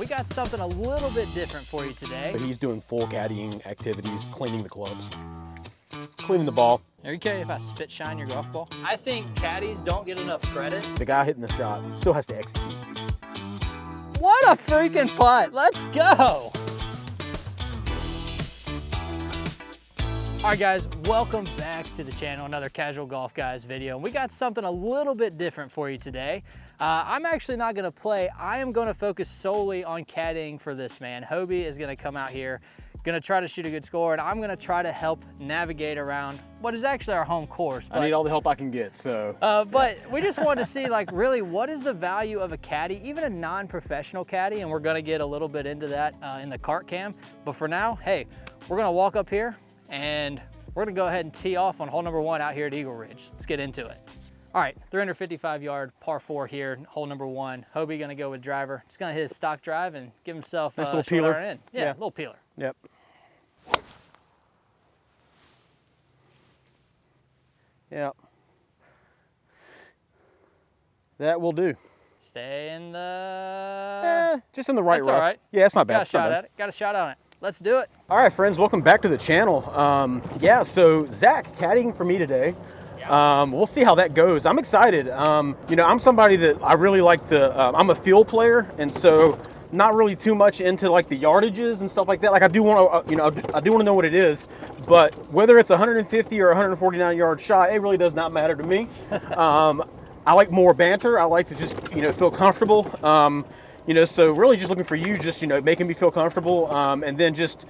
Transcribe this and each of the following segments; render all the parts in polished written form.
We got something a little bit different for you today. He's doing full caddying activities, cleaning the clubs, cleaning the ball. Are you okay if I spit shine your golf ball? I think caddies don't get enough credit. The guy hitting the shot still has to execute. What a freaking putt. Let's go. All right, guys, welcome back to the channel, another Casual Golf Guys video. We got something a little bit different for you today. I'm actually not gonna play. I am gonna focus solely on caddying for this man. Hobie is gonna come out here, gonna try to shoot a good score, and I'm gonna try to help navigate around what is actually our home course. I need all the help I can get, so. But we just wanted to see, like, really, what is the value of a caddy, even a non-professional caddy, and we're gonna get a little bit into that in the cart cam. But for now, hey, we're gonna walk up here, and we're gonna go ahead and tee off on hole number 1 out here at Eagle Ridge. Let's get into it. All right, 355 yard par 4 here, hole number 1. Hobie gonna go with driver. Just gonna hit his stock drive and give himself nice a little peeler. in. Yeah, little peeler. Yep. Yep. That will do. Stay in the... just in the right That's rough. all right. Yeah, it's not bad. Got a shot at it. Got a shot on it. Let's do it. All right, friends, welcome back to the channel. Yeah, so Zach caddying for me today. We'll see how that goes. I'm excited. You know, I'm somebody that I really like to, I'm a field player, and so not really too much into like the yardages and stuff like that. Like I do want to, you know, I do want to know what it is, but whether it's 150 or 149 yard shot, it really does not matter to me. I like more banter. I like to just, you know, feel comfortable. You know, so really just looking for you, just, you know, making me feel comfortable, and then just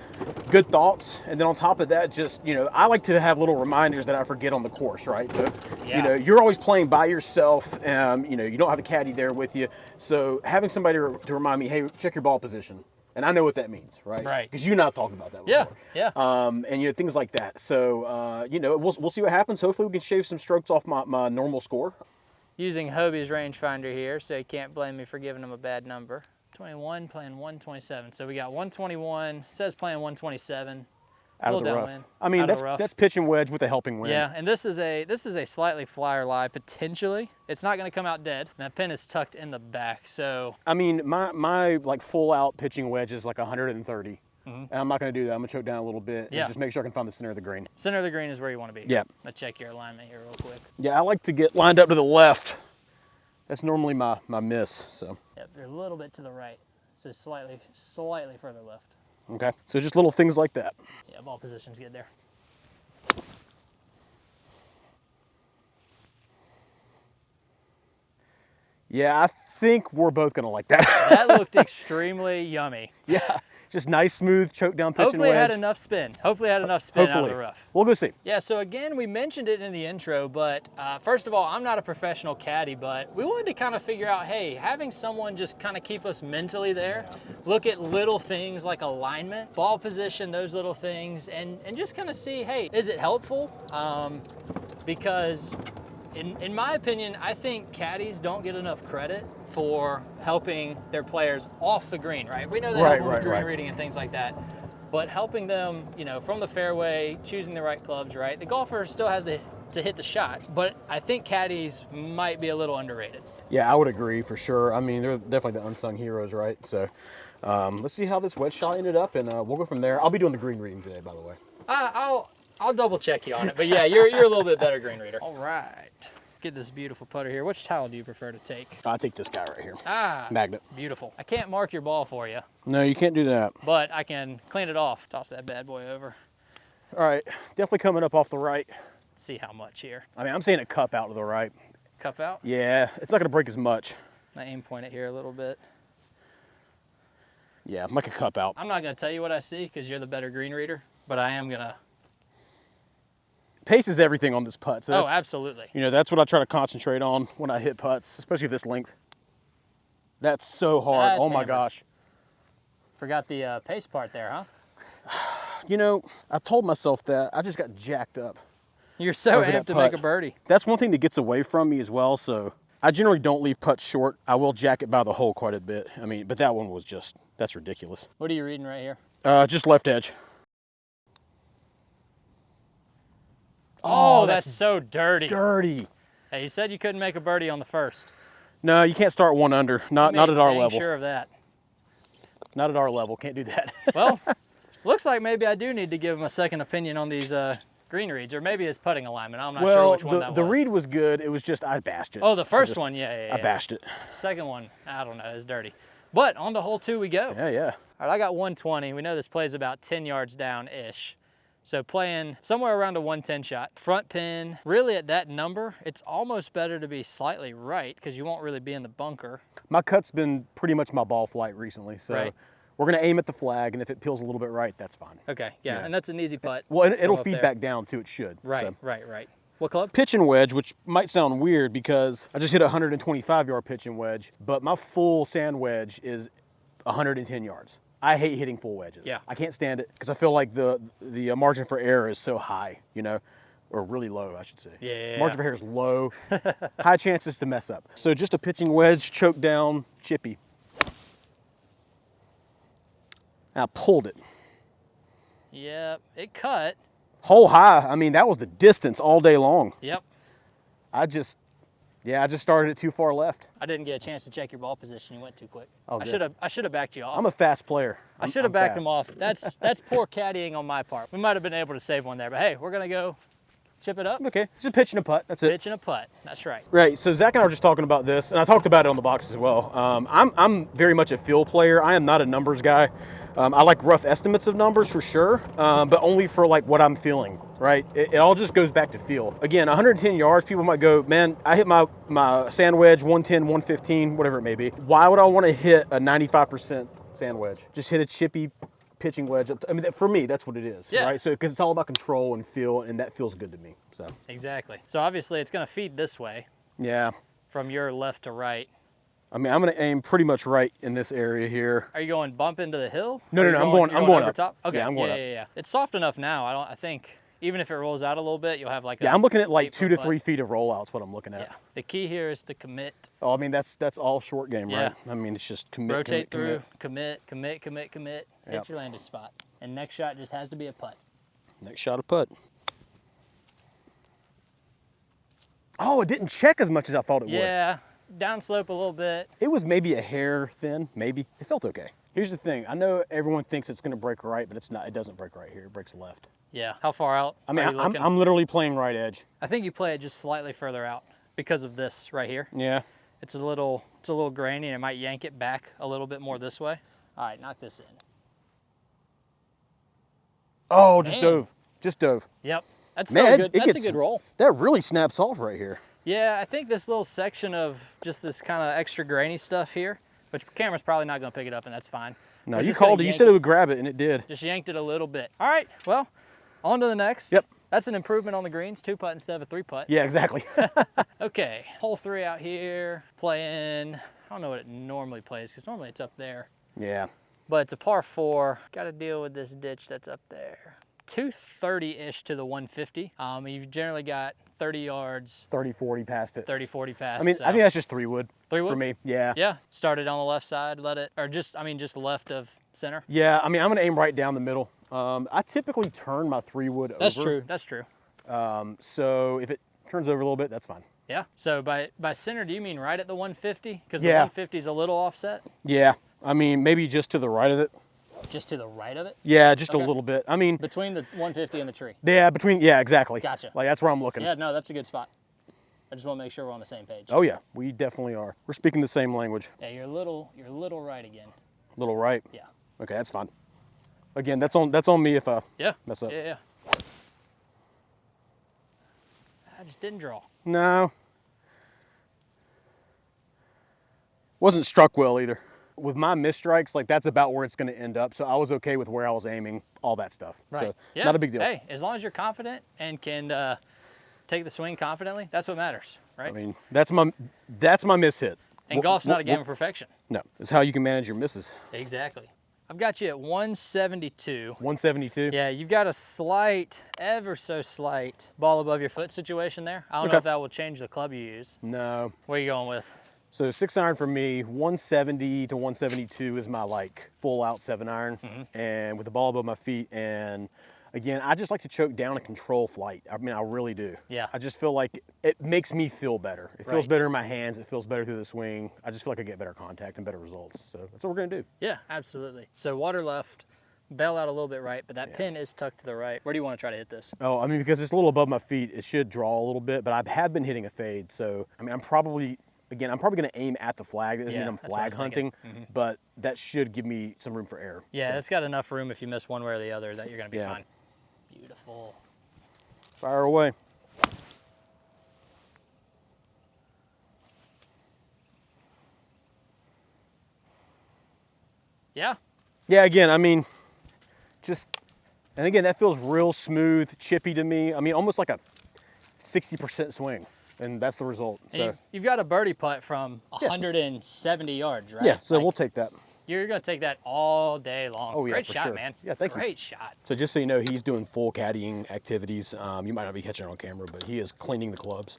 good thoughts. And then on top of that, just, you know, I like to have little reminders that I forget on the course, right? So, you know, you're always playing by yourself. You know, you don't have a caddy there with you. So having somebody to remind me, hey, check your ball position. And I know what that means, right? Right. Because you and I talked about that before. Yeah. And, you know, things like that. So, you know, we'll see what happens. Hopefully we can shave some strokes off my normal score. Using Hobie's rangefinder here, so you can't blame me for giving him a bad number. 21, playing 127. So we got 121, says playing 127. Out of the rough. I mean, that's pitch and wedge with a helping wind. Yeah, and this is a slightly flyer lie, potentially. It's not gonna come out dead. And that pin is tucked in the back, so. I mean, my like full out pitching wedge is like 130. And I'm not going to do that. I'm going to choke down a little bit and just make sure I can find the center of the green. Center of the green is where you want to be. Yeah. Let's check your alignment here real quick. Yeah, I like to get lined up to the left. That's normally my miss, so. Yep, they're a little bit to the right, so slightly further left. Okay, so just little things like that. Yeah, ball position's good there. Yeah, I think we're both going to like that. That looked extremely yummy. Yeah. Just nice, smooth, choke down pitch and wedge. Hopefully it had enough spin. Hopefully it had enough spin out of the rough. We'll go see. Yeah, so again, we mentioned it in the intro, but first of all, I'm not a professional caddy, but we wanted to kind of figure out, hey, having someone just kind of keep us mentally there, look at little things like alignment, ball position, those little things, and just kind of see, hey, is it helpful? Because in my opinion, I think caddies don't get enough credit for helping their players off the green, right? We know they help them with green reading and things like that, but helping them, you know, from the fairway, choosing the right clubs, right? The golfer still has to hit the shots, but I think caddies might be a little underrated. Yeah, I would agree for sure. I mean, they're definitely the unsung heroes, right? So let's see how this wedge shot ended up, and we'll go from there. I'll be doing the green reading today, by the way. I'll double check you on it, but yeah, you're a little bit better green reader. All right. Get this beautiful putter here. Which towel do you prefer to take? I'll take this guy right here. Magnet. Beautiful. I can't mark your ball for you. No, you can't do that. But I can clean it off. Toss that bad boy over. All right, definitely coming up off the right. Let's see how much here. I mean, I'm saying a cup out to the right. Cup out? Yeah, it's not gonna break as much. I aim point it here a little bit. Yeah, I'm like a cup out. I'm not gonna tell you what I see because you're the better green reader, but I am gonna. Pace is everything on this putt. So absolutely. You know, that's what I try to concentrate on when I hit putts, especially this length. That's so hard. Oh my gosh. Forgot the pace part there, huh? You know, I told myself that. I just got jacked up. You're so amped to make a birdie. That's one thing that gets away from me as well. So I generally don't leave putts short. I will jack it by the hole quite a bit. I mean, but that one was just, that's ridiculous. What are you reading right here? Just left edge. Oh, that's so dirty. Dirty. Hey, you said you couldn't make a birdie on the first. No, you can't start one under. Not at our level. Sure of that. Not at our level. Can't do that. Well, looks like maybe I do need to give him a second opinion on these green reads, or maybe his putting alignment. I'm not sure which one that was. The read was good. It was just I bashed it. Oh, the first one, yeah. I bashed it. Second one, I don't know, it's dirty. But on to hole 2 we go. Yeah. All right, I got 120. We know this plays about 10 yards down-ish. So playing somewhere around a 110 shot. Front pin, really at that number, it's almost better to be slightly right because you won't really be in the bunker. My cut's been pretty much my ball flight recently, so we're gonna aim at the flag, and if it peels a little bit right, that's fine. Okay, yeah. And that's an easy putt. Well, it'll feed back down too, it should. Right, so. right. What club? Pitching wedge, which might sound weird because I just hit a 125-yard pitching wedge, but my full sand wedge is 110 yards. I hate hitting full wedges. Yeah. I can't stand it because I feel like the margin for error is so high, you know, or really low, I should say. Yeah. Margin for error is low, high chances to mess up. So just a pitching wedge, choke down, chippy. I pulled it. Yep, it cut. Hole high, I mean, that was the distance all day long. Yep. I just started it too far left. I didn't get a chance to check your ball position. You went too quick. Oh, I should have backed you off. I'm a fast player. I should have backed him off. That's poor caddying on my part. We might have been able to save one there, but hey, we're gonna go chip it up. Okay, just a pitch and a putt. That's it. Pitch and a putt. That's right. Right. So Zach and I were just talking about this, and I talked about it on the box as well. I'm very much a feel player. I am not a numbers guy. I like rough estimates of numbers for sure, but only for like what I'm feeling. Right. It all just goes back to feel. Again, 110 yards. People might go, man, I hit my sand wedge 110, 115, whatever it may be. Why would I want to hit a 95% sand wedge? Just hit a chippy pitching wedge. I mean, for me, that's what it is, yeah. right? So, because it's all about control and feel, and that feels good to me. So exactly. So obviously, it's going to feed this way. Yeah. From your left to right. I mean, I'm going to aim pretty much right in this area here. Are you going bump into the hill? No. I'm going over up. Top? Okay. Yeah, I'm going up. Yeah. It's soft enough now. I think even if it rolls out a little bit, you'll have like I'm looking at like 2 to 3 feet of rollouts. What I'm looking at. Yeah. The key here is to commit. Oh, I mean that's all short game, right? I mean it's just commit. Rotate through, commit. Hit Yep. your landing spot. And next shot just has to be a putt. Next shot a putt. Oh, it didn't check as much as I thought it would. Yeah, downslope a little bit. It was maybe a hair thin, maybe. It felt okay. Here's the thing. I know everyone thinks it's going to break right, but it's not. It doesn't break right here. It breaks left. Yeah. How far out? I mean, I'm literally playing right edge. I think you play it just slightly further out because of this right here. Yeah. It's a little grainy, and it might yank it back a little bit more this way. All right, knock this in. Oh, just dove. Yep. That's Man, so good. That's a good roll. That really snaps off right here. Yeah, I think this little section of just this kind of extra grainy stuff here, which the camera's probably not going to pick it up, and that's fine. No, you called it. You said it would grab it, and it did. Just yanked it a little bit. All right, well, on to the next. Yep. That's an improvement on the greens, 2-putt instead of a 3-putt. Yeah, exactly. Okay, hole 3 out here, playing, I don't know what it normally plays, because normally it's up there. Yeah. But it's a par 4. Got to deal with this ditch that's up there. 230-ish to the 150. You've generally got 30 yards. 30, 40 past it. 30, 40 past. I mean, so. I think that's just 3-wood. 3-wood? For me, yeah. Yeah, started on the left side, just left of center. Yeah, I mean, I'm going to aim right down the middle. I typically turn my 3-wood over. That's true. So if it turns over a little bit, that's fine. Yeah, so by center, do you mean right at the 150? Because the Yeah. 150 is a little offset? Yeah, I mean, maybe just to the right of it. Just to the right of it? Yeah, just Okay. a little bit. I mean, Between the 150 and the tree? yeah, exactly. Gotcha. Like, that's where I'm looking. Yeah, no, that's a good spot. I just want to make sure we're on the same page. Oh, yeah, we definitely are. We're speaking the same language. Yeah, you're a little right again. Little right? Yeah. Okay, that's fine. Again, that's on me if I mess up. Yeah. I just didn't draw. No. Wasn't struck well either. With my missed strikes, like that's about where it's going to end up. So I was okay with where I was aiming, all that stuff. Right. So Yeah. not a big deal. Hey, as long as you're confident and can take the swing confidently, that's what matters, right? I mean, that's my miss hit. And golf's not a game of perfection. No, it's how you can manage your misses. Exactly. I've got you at 172. 172? Yeah, you've got a slight, ever so slight ball above your foot situation there. I don't know if that will change the club you use. No. What are you going with? So 6-iron for me, 170 to 172 is my like full out 7-iron. And with the ball above my feet, and again, I just like to choke down and control flight. I mean, I really do. Yeah. I just feel like it makes me feel better. It feels better in my hands. It feels better through the swing. I just feel like I get better contact and better results. So that's what we're going to do. Yeah, absolutely. So water left, bail out a little bit right, but that pin is tucked to the right. Where do you want to try to hit this? Oh, I mean, because it's a little above my feet, it should draw a little bit, but I have been hitting a fade. So, I mean, I'm probably going to aim at the flag. That doesn't mean I'm flag hunting, but that should give me some room for error. Yeah, it's got enough room if you miss one way or the other that you're going to be fine. Beautiful. Fire away. Yeah. Yeah, again, I mean, and again, that feels real smooth, chippy to me. I mean, almost like a 60% swing, and that's the result. So you've got a birdie putt from 170 yards, right? Yeah, so we'll take that. You're going to take that all day long. Oh, yeah, Great for shot, sure. man. Yeah, thank you. Great shot. So just so you know, he's doing full caddying activities. You might not be catching it on camera, but he is cleaning the clubs,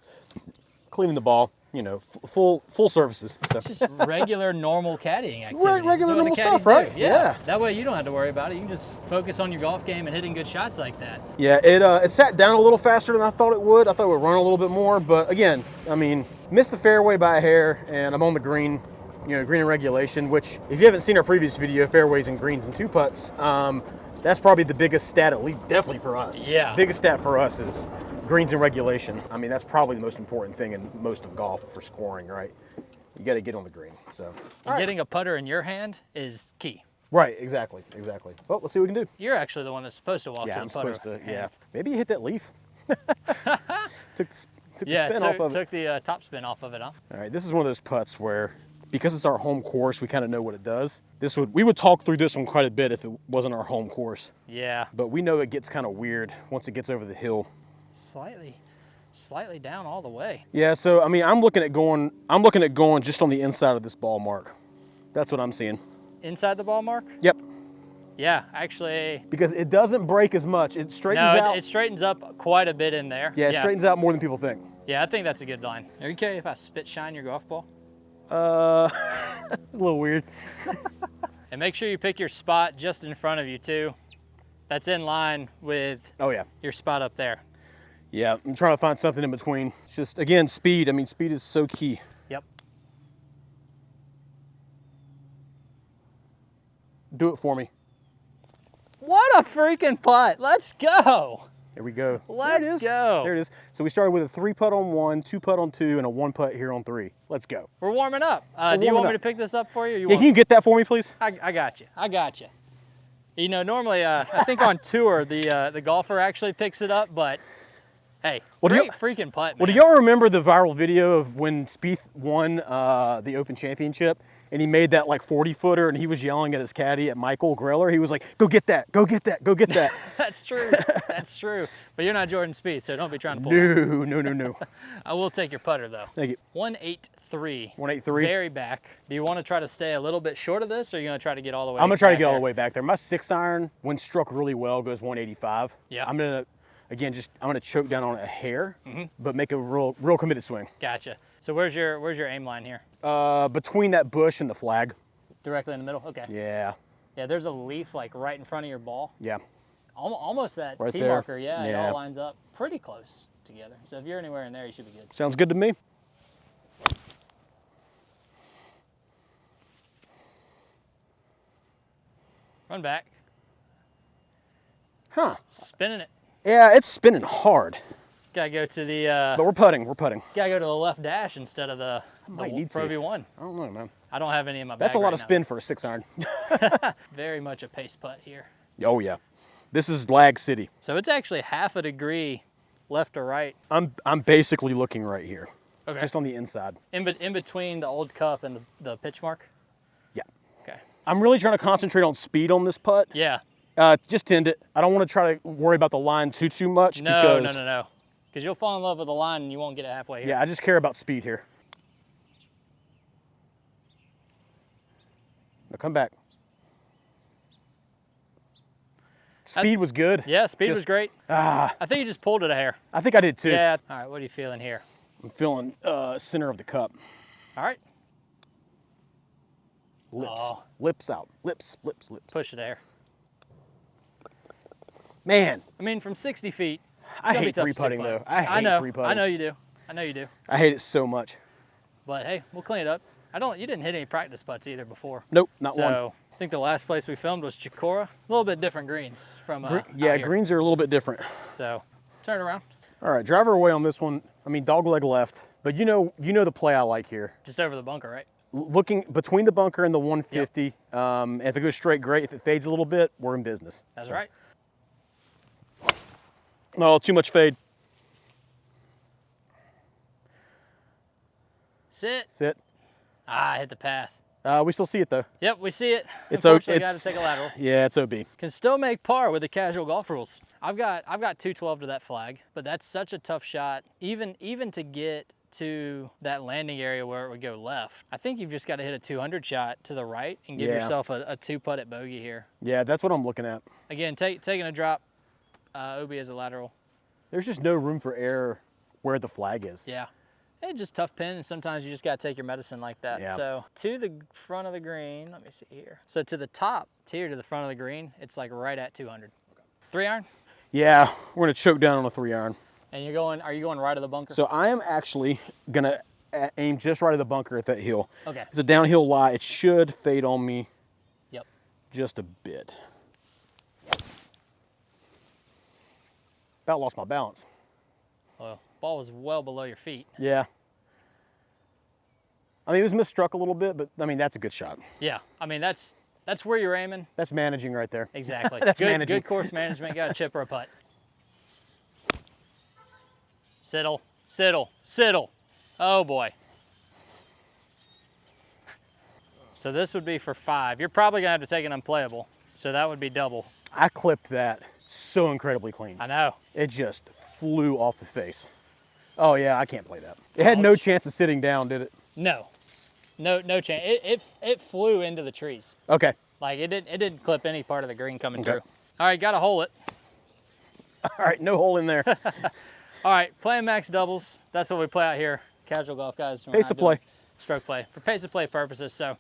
cleaning the ball, you know, full services. So. It's just regular, normal caddying activities. Regular, normal stuff, right? Yeah. That way you don't have to worry about it. You can just focus on your golf game and hitting good shots like that. Yeah, it sat down a little faster than I thought it would. I thought it would run a little bit more, but again, I mean, missed the fairway by a hair, and I'm on the green. You know, green and regulation, which if you haven't seen our previous video, fairways and greens and two putts, that's probably the biggest stat, at least definitely for us. Yeah. Biggest stat for us is greens and regulation. I mean, that's probably the most important thing in most of golf for scoring, right? You got to get on the green. So Getting a putter in your hand is key. Right, exactly. Well, let's see what we can do. You're actually the one that's supposed to walk to the putter. Yeah. Maybe you hit that leaf. took the spin off of it. Took the top spin off of it, huh? All right, this is one of those putts where, because it's our home course, we kind of know what it does. We would talk through this one quite a bit if it wasn't our home course. Yeah. But we know it gets kind of weird once it gets over the hill. Slightly down all the way. Yeah, so I mean, I'm looking at going just on the inside of this ball mark. That's what I'm seeing. Inside the ball mark? Yep. Yeah, actually. Because it doesn't break as much. It straightens out. It straightens up quite a bit in there. Yeah, it straightens out more than people think. Yeah, I think that's a good line. Are you okay if I spit shine your golf ball? It's a little weird. And make sure you pick your spot just in front of you too. That's in line with your spot up there. Yeah, I'm trying to find something in between. It's just, again, speed. I mean, speed is so key. Yep. Do it for me. What a freaking putt. Let's go. There we go. Let's go. There it is. So we started with a 3-putt on 1, 2-putt on 2, and a 1-putt here on 3. Let's go. We're warming up. Do you want me to pick this up for you? Can you get that for me, please? I got you. You know, normally, I think on tour, the golfer actually picks it up, but hey, great freaking putt, man. Well, do y'all remember the viral video of when Spieth won the Open Championship, and he made that like 40-footer, and he was yelling at his caddy, at Michael Greller? He was like, go get that, go get that, go get that. That's true. That's true. But you're not Jordan Spieth, so don't be trying to pull No. I will take your putter, though. Thank you. 183. 183. Very back. Do you want to try to stay a little bit short of this, or are you going to try to get all the way I'm going to try to get all there? the way back there. My 6-iron, when struck really well, goes 185. Yeah. I'm going to choke down on a hair, but make a real committed swing. Gotcha. So where's your aim line here? Between that bush and the flag. Directly in the middle? Okay. Yeah. Yeah, there's a leaf like right in front of your ball. Yeah. Almost that right T there. marker, yeah, it all lines up pretty close together. So if you're anywhere in there, you should be good. Sounds good to me. Run back. Huh. Spinning it. Yeah, it's spinning hard. Gotta go to the But we're putting. gotta go to the left dash instead of the Pro V1. I don't know, man. I don't have any in my bag. That's a lot right of now. spin for a 6-iron. Very much a pace putt here. Oh yeah. This is Lag City. So it's actually half a degree left or right. I'm basically looking right here. Okay. Just on the inside. In between the old cup and the pitch mark? Yeah. Okay. I'm really trying to concentrate on speed on this putt. Yeah. Just tend it. I don't want to try to worry about the line too much. No. Because you'll fall in love with the line and you won't get it halfway here. Yeah, I just care about speed here. Now come back. Speed was good. Yeah, speed was great. I think you just pulled it a hair. I think I did too. Yeah. All right, what are you feeling here? I'm feeling center of the cup. All right. Lips. Oh. Lips out. Lips. Push it there. Man. I mean, from 60 feet, I hate three putting though. I hate three putting. I know you do. I know you do. I hate it so much. But hey, we'll clean it up. You didn't hit any practice putts either before. Nope, not one. So I think the last place we filmed was Chicora. A little bit different greens from yeah, out here. greens are a little bit different. So turn it around. All right, driver away on this one. I mean, dog leg left, but you know the play I like here. Just over the bunker, right? Looking between the bunker and the 150. Yep. If it goes straight, great. If it fades a little bit, we're in business. That's right. Oh, too much fade. Sit. Sit. Ah, I hit the path. We still see it though. Yep, we see it. It's Unfortunately, got to take a lateral. Yeah, it's OB. Can still make par with the casual golf rules. I've got 212 to that flag, but that's such a tough shot. Even to get to that landing area where it would go left, I think you've just got to hit a 200 shot to the right and give yourself a 2-putt at bogey here. Yeah, that's what I'm looking at. Again, taking a drop, OB as a lateral. There's just no room for error where the flag is. Yeah. It's just tough pin, and sometimes you just got to take your medicine like that. Yeah. So to the front of the green, let me see here. So to the top tier to the front of the green, it's like right at 200. 3-iron? Yeah, we're gonna choke down on a 3-iron. And are you going right of the bunker? So I am actually gonna aim just right of the bunker at that hill. Okay. It's a downhill lie. It should fade on me. Yep. Just a bit. About lost my balance. Well, ball was well below your feet. Yeah. I mean, it was misstruck a little bit, but I mean, that's a good shot. Yeah, I mean, that's where you're aiming. That's managing right there. Exactly. That's managing. Good course management. Got a chip or a putt. Siddle, siddle, siddle. Oh boy. So this would be for 5. You're probably gonna have to take an unplayable. So that would be double. I clipped that so incredibly clean. I know. It just flew off the face. Oh yeah, I can't play that. It had no chance of sitting down, did it? No, no chance. It flew into the trees. Okay. Like it didn't clip any part of the green coming through. All right, gotta hole it. All right, no hole in there. All right, playing max doubles. That's what we play out here. Casual golf guys. Pace of play. Stroke play for pace of play purposes. So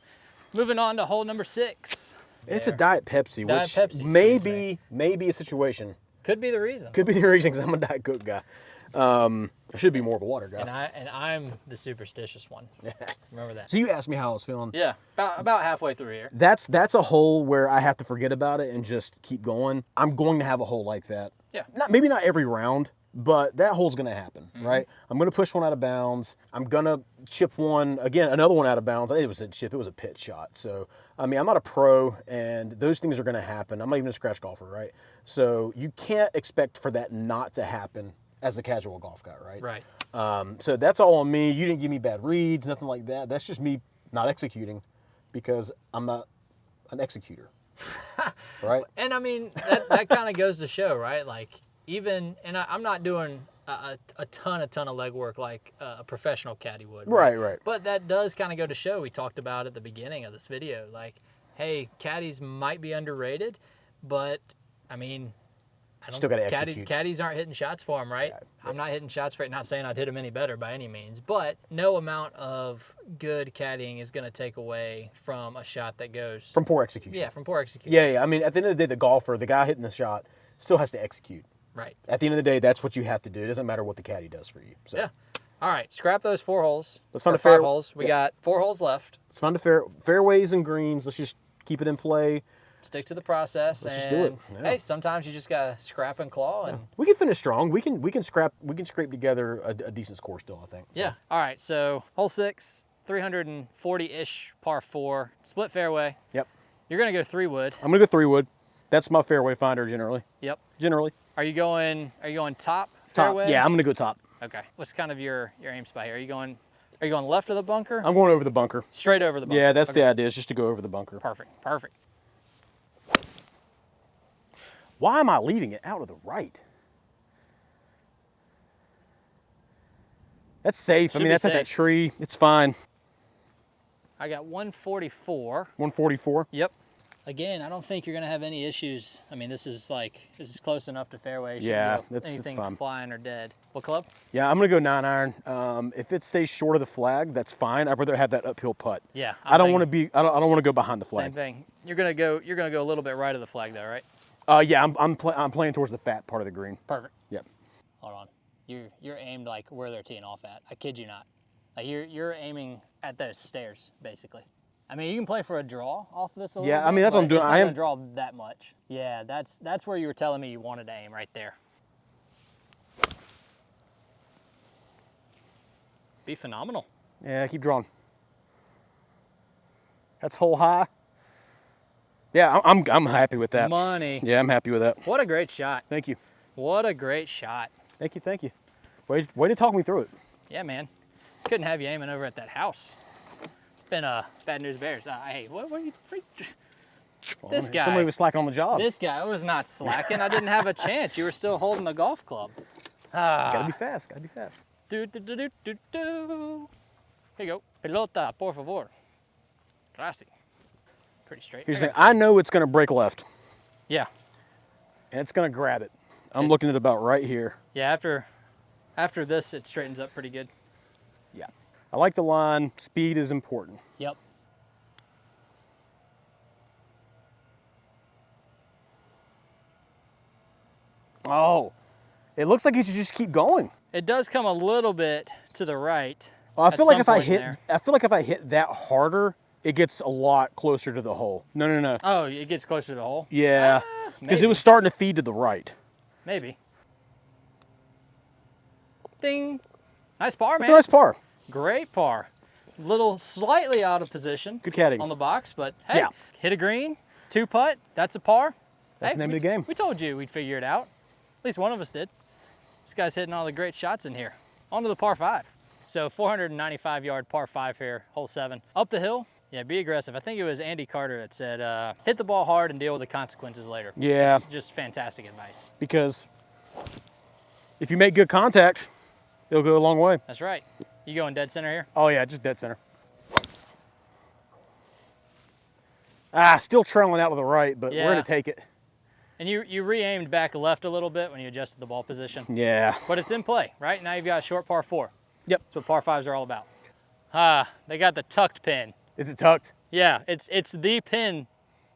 moving on to hole number 6. It's a Diet Pepsi, Diet which Pepsi, may be a situation. Could be the reason. Could be the reason because I'm a Diet Coke guy. I should be more of a water guy. And I'm the superstitious one. Remember that. So you asked me how I was feeling. Yeah, about halfway through here. That's a hole where I have to forget about it and just keep going. I'm going to have a hole like that. Yeah. Maybe not every round, but that hole's going to happen, right? I'm going to push one out of bounds. I'm going to chip one, again, another one out of bounds. I think it was a chip. It was a pit shot. So, I mean, I'm not a pro, and those things are going to happen. I'm not even a scratch golfer, right? So you can't expect for that not to happen as a casual golf guy, right? Right. So that's all on me. You didn't give me bad reads, nothing like that. That's just me not executing because I'm not an executor, right? And I mean, that kind of goes to show, right? Like even, and I'm not doing a ton of legwork like a professional caddy would. Right. But that does kind of go to show, we talked about at the beginning of this video, like, hey, caddies might be underrated, but I mean, Still got to execute. Caddies aren't hitting shots for him, right? Yeah. I'm not hitting shots for it. Not saying I'd hit him any better by any means, but no amount of good caddying is going to take away from a shot that goes from poor execution. Yeah, from poor execution. Yeah. I mean, at the end of the day, the golfer, the guy hitting the shot, still has to execute. Right. At the end of the day, that's what you have to do. It doesn't matter what the caddy does for you. So. Yeah. All right. Scrap those 4 holes. Let's find a 5 holes. We got 4 holes left. Let's find a fairways and greens. Let's just keep it in play. Stick to the process. Let's just do it. Yeah. Hey, sometimes you just gotta scrap and claw, and we can finish strong. We can scrape together a decent score still, I think. So. Yeah. All right. So hole 6, 340-ish par 4, split fairway. Yep. You're gonna go 3-wood. I'm gonna go 3-wood. That's my fairway finder generally. Yep. Generally. Are you going top fairway? Yeah, I'm gonna go top. Okay. What's kind of your aim spot here? Are you going left of the bunker? I'm going over the bunker. Straight over the bunker. Yeah, that's the idea. Is just to go over the bunker. Perfect. Why am I leaving it out of the right? That's safe. I mean, that's at that tree. It's fine. I got 144. 144? Yep. Again, I don't think you're going to have any issues. I mean, this is close enough to fairway. Yeah, anything fine. flying or dead. What club? Yeah, I'm going to go 9-iron. If it stays short of the flag, that's fine. I'd rather have that uphill putt. Yeah. I don't want to go behind the flag. Same thing. You're going to go a little bit right of the flag though, right? Yeah, I'm playing towards the fat part of the green. Perfect. Yep. Hold on. You're aimed like where they're teeing off at. I kid you not. Like you're aiming at those stairs, basically. I mean, you can play for a draw off of this a little bit. Yeah, I mean, that's what I'm doing. It's not gonna draw that much. Yeah, that's where you were telling me you wanted to aim, right there. Be phenomenal. Yeah, keep drawing. That's hole high. Yeah, I'm happy with that. Money. Yeah, I'm happy with that. What a great shot. Thank you. What a great shot. Thank you, thank you. Way to talk me through it. Yeah, man. Couldn't have you aiming over at that house. Been Bad News Bears. Hey, what you? This guy. Somebody was slacking on the job. This guy was not slacking. I didn't have a chance. You were still holding the golf club. Gotta be fast. Gotta be fast. Do, do, do, do, do, do. Here you go. Pelota, por favor. Gracias. Pretty straight. Here's the thing. I know it's gonna break left, Yeah. and it's gonna grab it. I'm looking at about right here. Yeah. After this, it straightens up pretty good. Yeah. I like the line. Speed is important. Yep. Oh, it looks like you should just keep going. It does come a little bit to the right. Oh, I feel like some if I point in hit, there. I feel like if I hit that harder, it gets a lot closer to the hole. No. Oh, it gets closer to the hole? Yeah, because it maybe. was starting to feed to the right. Maybe. Ding. Nice par, It's man. a nice par. Great par. Little slightly out of position. Good caddy. On the box, but hey, Yeah. hit a green, 2-putt, that's a par. That's Hey, the name we- of the game. We told you we'd figure it out. At least one of us did. This guy's hitting all the great shots in here. On to the par 5. So 495-yard par 5 here, hole 7. Up the hill, yeah, be aggressive. I think it was Andy Carter that said, hit the ball hard and deal with the consequences later. Yeah. It's just fantastic advice. Because if you make good contact, it'll go a long way. That's right. You going dead center here? Oh yeah, just dead center. Still trailing out to the right, but Yeah. we're gonna take it. And you re-aimed back left a little bit when you adjusted the ball position. Yeah. But it's in play, right? Now you've got a short par 4. Yep. That's what par 5s are all about. They got the tucked pin. Is it tucked? Yeah, it's the pin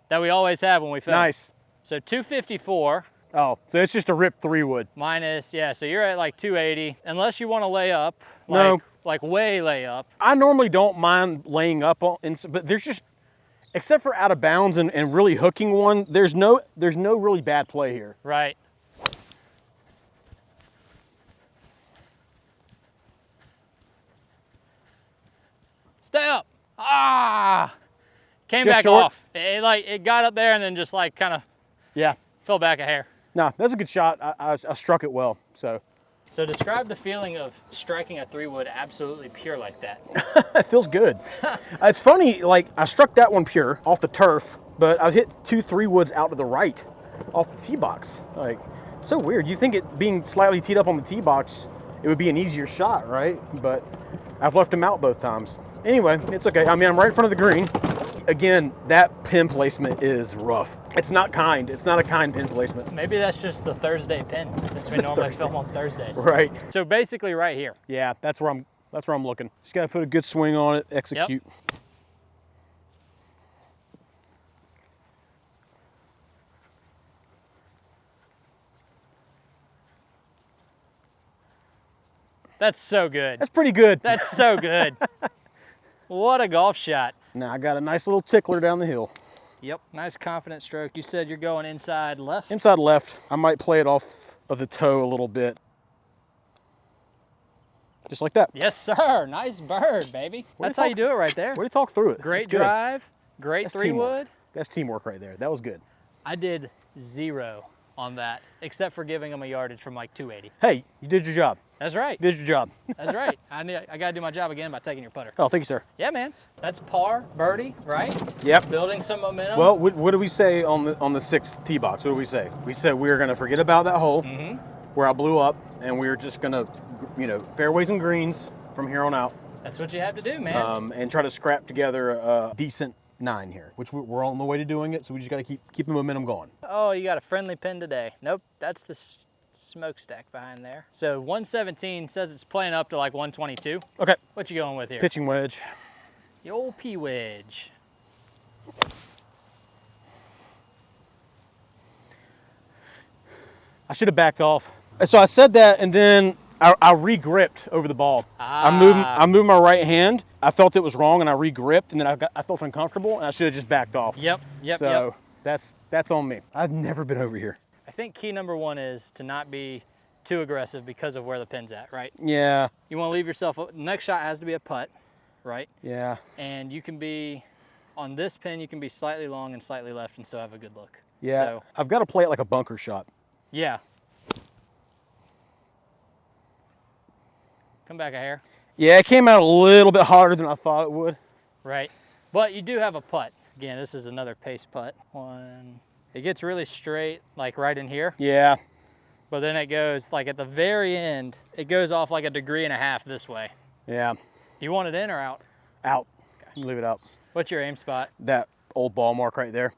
that we always have when we film. Nice. So 254 Oh, so it's just a ripped 3-wood. minus, yeah, so you're at like 280. Unless you want to lay up, No. like way lay up. I normally don't mind laying up on, but there's just, except for out of bounds and really hooking one, there's no really bad play here. Right. Stay up. Came Just back short? off. It got up there and then just like kind of Yeah. fell back a hair. No, that's a good shot. I struck it well. So So describe the feeling of striking a 3-wood absolutely pure like that. it feels good. It's funny, like I struck that one pure off the turf, but I've hit 2 3-woods out to the right off the tee box. Like, so weird. You think it being slightly teed up on the tee box, it would be an easier shot, right? But I've left them out both times. Anyway, it's okay. I mean, I'm right in front of the green. Again, that pin placement is rough. It's not kind. It's not a kind pin placement. Maybe that's just the Thursday pin since we normally film on Thursdays. Right. So basically right here. Yeah, that's where I'm looking. Just gotta put a good swing on it, execute. That's so good. That's pretty good. That's so good. What a golf shot. Now I got a nice little tickler down the hill. Yep, nice confident stroke. You said you're going inside left? Inside left, I might play it off of the toe a little bit. Just like that. Yes, sir. Nice bird, baby. That's how you do it right there. Way to talk through it. Great That's good. drive, great That's 3-wood. teamwork. That's teamwork right there. That was good. I did 0 on that, except for giving him a yardage from like 280. Hey, you did your job. That's right. You did your job. That's right. I got to do my job again by taking your putter. Oh, thank you, sir. Yeah, man. That's par, birdie, right? Yep. Building some momentum. Well, what do we say on the 6th tee box? What do we say? We said we were going to forget about that hole where I blew up, and we were just going to, fairways and greens from here on out. That's what you have to do, man. And try to scrap together a decent 9 here, which we're on the way to doing it. So we just got to keep the momentum going. Oh, you got a friendly pin today. Nope, that's the smokestack behind there. So 117 says it's playing up to like 122. Okay. What you going with here? Pitching wedge. The old P wedge. should have backed off. So I said that, and then I re-gripped over the ball. I moved my right hand. I felt it was wrong, and I re-gripped, and then I felt uncomfortable, and I should have just backed off. Yep. So that's on me. I've never been over here. I think key number one is to not be too aggressive because of where the pin's at, right? Yeah. You want to leave yourself, next shot has to be a putt, right? Yeah. And you can be, on this pin, you can be slightly long and slightly left and still have a good look. Yeah. So, I've got to play it like a bunker shot. Yeah. Come back a hair. Yeah, it came out a little bit harder than I thought it would. Right. But you do have a putt. Again, this is another pace putt. It gets really straight, like right in here. Yeah. But then it goes, like at the very end, it goes off like 1.5 degrees this way. Yeah. You want it in or out? Out. Okay. Leave it out. What's your aim spot? That old ball mark right there.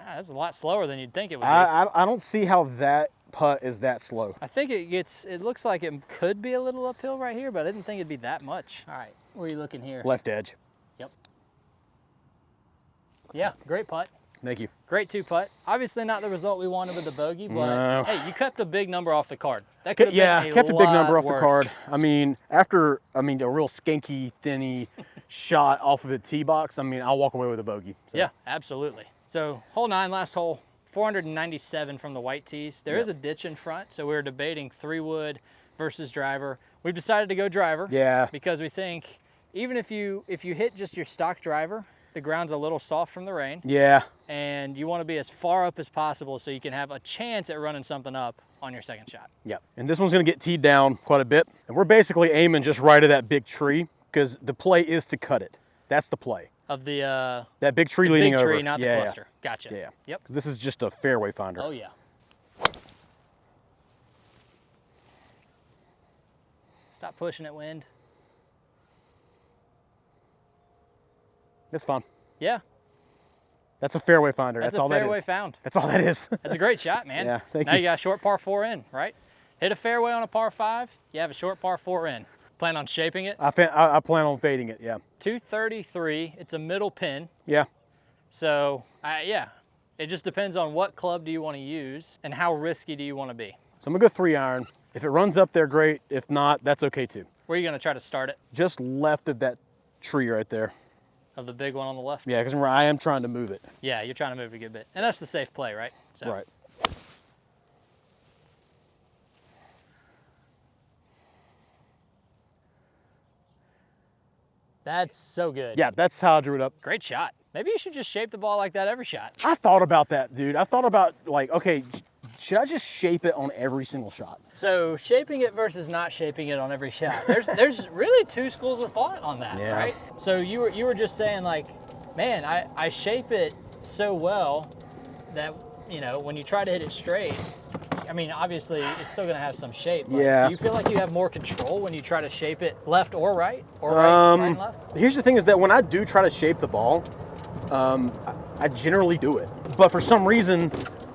That's a lot slower than you'd think it would be. I don't see how that putt is that slow. I think it looks like it could be a little uphill right here, but I didn't think it'd be that much. All right, where are you looking here? Left edge. Yep. Yeah, great putt. Thank you. Great 2-putt. Obviously not the result we wanted with the bogey, but no. Hey, you kept a big number off the card. That could have been kept a big number off worse. the card. I mean, after a real skanky, thinny shot off of the tee box, I'll walk away with a bogey. So. Yeah, absolutely. So hole 9, last hole, 497 from the white tees. There is a ditch in front, so we were debating 3-wood versus driver. We've decided to go driver. Yeah. Because we think even if you hit just your stock driver, the ground's a little soft from the rain. Yeah. And you want to be as far up as possible so you can have a chance at running something up on your second shot. Yeah. And this one's going to get teed down quite a bit. And we're basically aiming just right at that big tree because the play is to cut it. That's the play. Of the that big tree leaning over. Big tree, not the cluster. Gotcha. Yeah. Yep. This is just a fairway finder. Oh yeah. Stop pushing it, wind. It's fun. Yeah. That's a fairway finder. That's all that is. fairway found. That's all that is. That's a great shot, man. Yeah, thank you. Now you got a short par 4 in, right? Hit a fairway on a par 5, you have a short par 4 in. Plan on shaping it? I plan on fading it, yeah. 233, it's a middle pin. Yeah. So, yeah, it just depends on what club do you want to use and how risky do you want to be. So I'm gonna go 3-iron. If it runs up there, great. If not, that's okay too. Where are you gonna try to start it? Just left of that tree right there. Of the big one on the left? Yeah, because I am trying to move it. Yeah, you're trying to move it a good bit. And that's the safe play, right? So. Right. That's so good. Yeah, that's how I drew it up. Great shot. Maybe you should just shape the ball like that every shot. I thought about that, dude. I thought about like, okay, should I just shape it on every single shot? So shaping it versus not shaping it on every shot. There's really 2 schools of thought on that, yeah. Right? So you were just saying like, man, I shape it so well that, when you try to hit it straight, obviously it's still gonna have some shape. But yeah. Do you feel like you have more control when you try to shape it left or right? Or right and left? Here's the thing is that when I do try to shape the ball, I generally do it. But for some reason,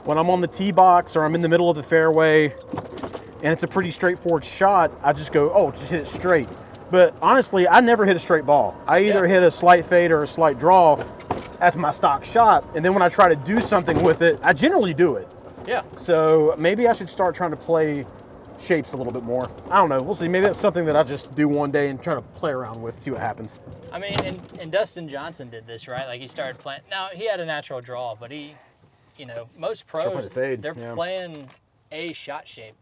when I'm on the tee box or I'm in the middle of the fairway and it's a pretty straightforward shot, I just go, oh, just hit it straight. But honestly, I never hit a straight ball. I either hit a slight fade or a slight draw as my stock shot. And then when I try to do something with it, I generally do it. Yeah. So maybe I should start trying to play shapes a little bit more. I don't know. We'll see. Maybe that's something that I just do one day and try to play around with, see what happens. And Dustin Johnson did this, right? Like he started playing. Now, he had a natural draw, but he, most pros, they're playing a shot shape.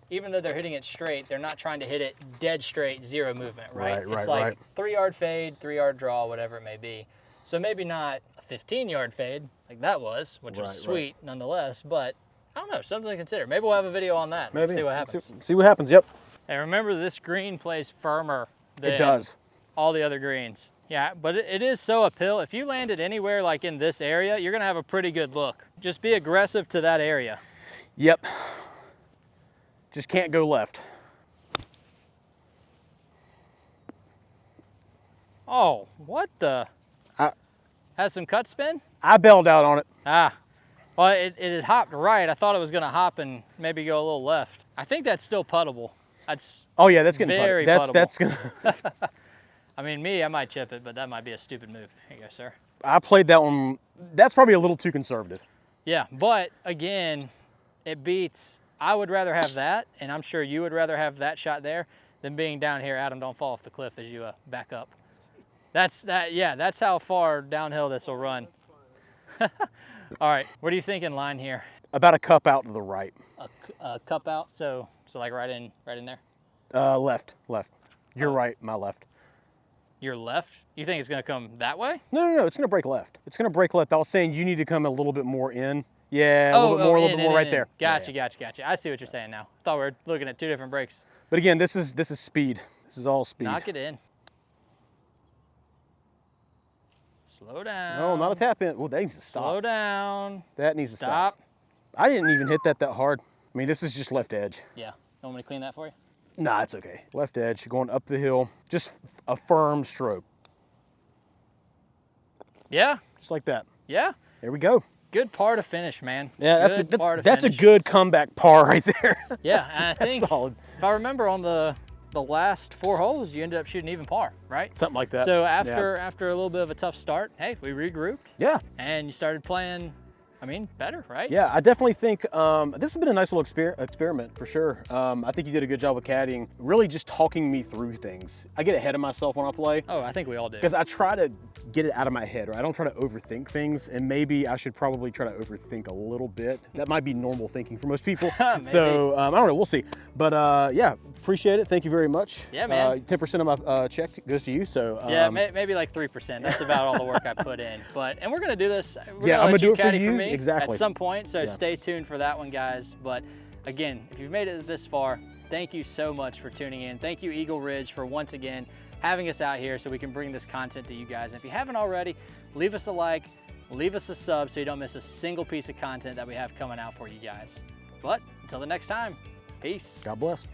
Even though they're hitting it straight, they're not trying to hit it dead straight, 0 movement, right? It's like 3-yard fade, 3-yard draw, whatever it may be. So maybe not a 15-yard fade like that was, which was sweet nonetheless, but I don't know, something to consider. Maybe we'll have a video on that. Maybe. See what happens. See what happens, yep. And remember, this green plays firmer than it does. All the other greens. Yeah, but it is so uphill. If you landed anywhere like in this area, you're gonna have a pretty good look. Just be aggressive to that area. Yep. Just can't go left. Oh, what the? Has some cut spin? I bailed out on it. Well, it had hopped right. I thought it was gonna hop and maybe go a little left. I think that's still puttable. Oh yeah, that's getting very puttable. That's gonna. I mean, me, I might chip it, but that might be a stupid move. Here you go, sir. I played that one. That's probably a little too conservative. Yeah, but again, it beats. I would rather have that, and I'm sure you would rather have that shot there than being down here. Adam, don't fall off the cliff as you back up. Yeah, that's how far downhill this will run. All right, what are you thinking line here? About a cup out to the right. A cup out, so like right in there? Left. You're right, my left. Your left? You think it's gonna come that way? No, it's gonna break left. It's gonna break left. I was saying you need to come a little bit more in. Yeah, a little bit more right there. Gotcha. Yeah. I see what you're saying now. Thought we were looking at two different breaks. But again, this is speed. This is all speed. Knock it in. Slow down. No, not a tap in. Well, that needs to stop. Slow down. That needs to stop. I didn't even hit that hard. I mean, this is just left edge. Yeah. Want me to clean that for you? Nah, it's okay. Left edge, going up the hill. Just a firm stroke. Yeah. Just like that. Yeah. There we go. Good par to finish, man. Yeah, that's a good comeback par right there. Yeah, and I think solid. If I remember on the last 4 holes, you ended up shooting even par, right? Something like that. So after a little bit of a tough start, hey, we regrouped. Yeah. And you started playing, I mean, better, right? Yeah, I definitely think this has been a nice little experiment for sure. I think you did a good job with caddying, really just talking me through things. I get ahead of myself when I play. Oh, I think we all do. Because I try to get it out of my head, right? I don't try to overthink things, and maybe I should probably try to overthink a little bit. That might be normal thinking for most people. So I don't know, we'll see. But yeah, appreciate it. Thank you very much. Yeah, man. 10% of my check goes to you. So yeah, maybe like 3%. That's about all the work I put in. And we're gonna do this. I'm gonna do it for you. Me exactly. At some point. So stay tuned for that one, guys. But again, if you've made it this far, thank you so much for tuning in. Thank you, Eagle Ridge, for once again having us out here so we can bring this content to you guys. And if you haven't already, leave us a like, leave us a sub so you don't miss a single piece of content that we have coming out for you guys. But until the next time, peace. God bless.